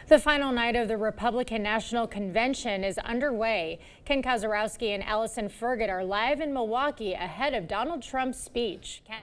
The final night of the Republican National Convention is underway. Ken Kazarowski and Allison Fergut are live in Milwaukee ahead of Donald Trump's speech. Ken.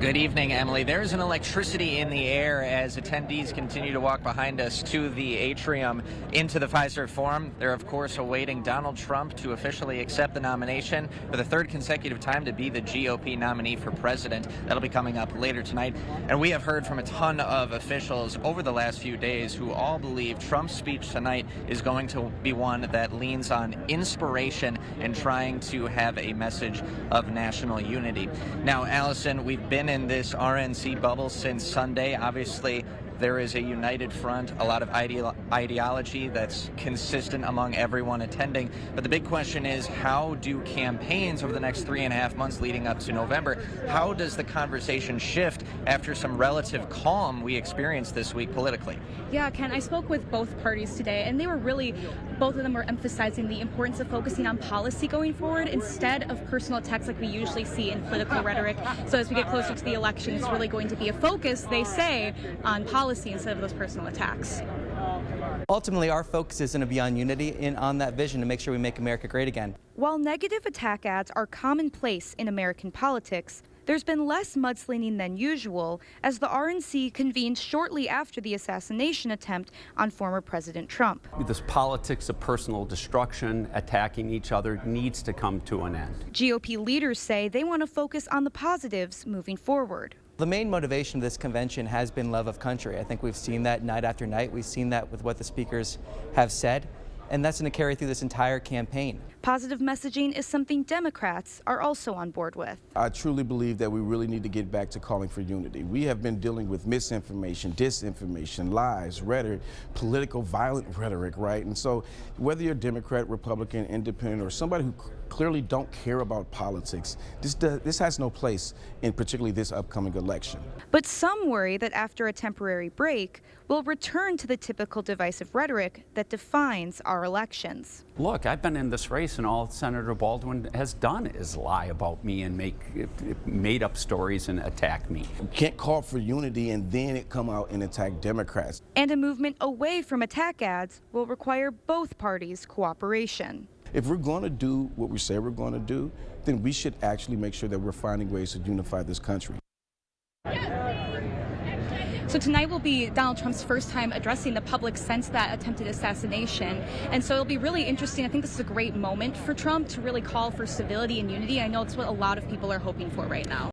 Good evening, Emily. There's an electricity in the air as attendees continue to walk behind us to the atrium into the Pfizer Forum. They're, of course, awaiting Donald Trump to officially accept the nomination for the third consecutive time to be the GOP nominee for president. That'll be coming up later tonight. And we have heard from a ton of officials over the last few days who all believe Trump's speech tonight is going to be one that leans on inspiration and trying to have a message of national unity. Now, Allison, we've been in this RNC bubble since Sunday. Obviously, there is a united front, a lot of ideology that's consistent among everyone attending. But the big question is, how do campaigns over the next 3.5 months leading up to November, how does the conversation shift after some relative calm we experienced this week politically? Yeah, Ken, I spoke with both parties today, and they were both of them were emphasizing the importance of focusing on policy going forward instead of personal attacks like we usually see in political rhetoric. So as we get closer to the election, it's really going to be a focus, they say, on policy instead of those personal attacks. Ultimately, our focus is going to be on unity and on that vision to make sure we make America great again. While negative attack ads are commonplace in American politics, there's been less mudslinging than usual as the RNC convened shortly after the assassination attempt on former President Trump. This politics of personal destruction, attacking each other, needs to come to an end. GOP leaders say they want to focus on the positives moving forward. The main motivation of this convention has been love of country. I think we've seen that night after night. We've seen that with what the speakers have said, and that's going to carry through this entire campaign. Positive messaging is something Democrats are also on board with. I truly believe that we really need to get back to calling for unity. We have been dealing with misinformation, disinformation, lies, rhetoric, political violent rhetoric, right? And so whether you're Democrat, Republican, Independent, or somebody who clearly don't care about politics, this has no place in particularly this upcoming election. But some worry that after a temporary break, we'll return to the typical divisive rhetoric that defines our elections. Look, I've been in this race, and all Senator Baldwin has done is lie about me and make made up stories and attack me. You can't call for unity and then come out and attack Democrats. And a movement away from attack ads will require both parties' cooperation. If we're going to do what we say we're going to do, then we should actually make sure that we're finding ways to unify this country. So tonight will be Donald Trump's first time addressing the public since that attempted assassination. And so it'll be really interesting. I think this is a great moment for Trump to really call for civility and unity. I know it's what a lot of people are hoping for right now.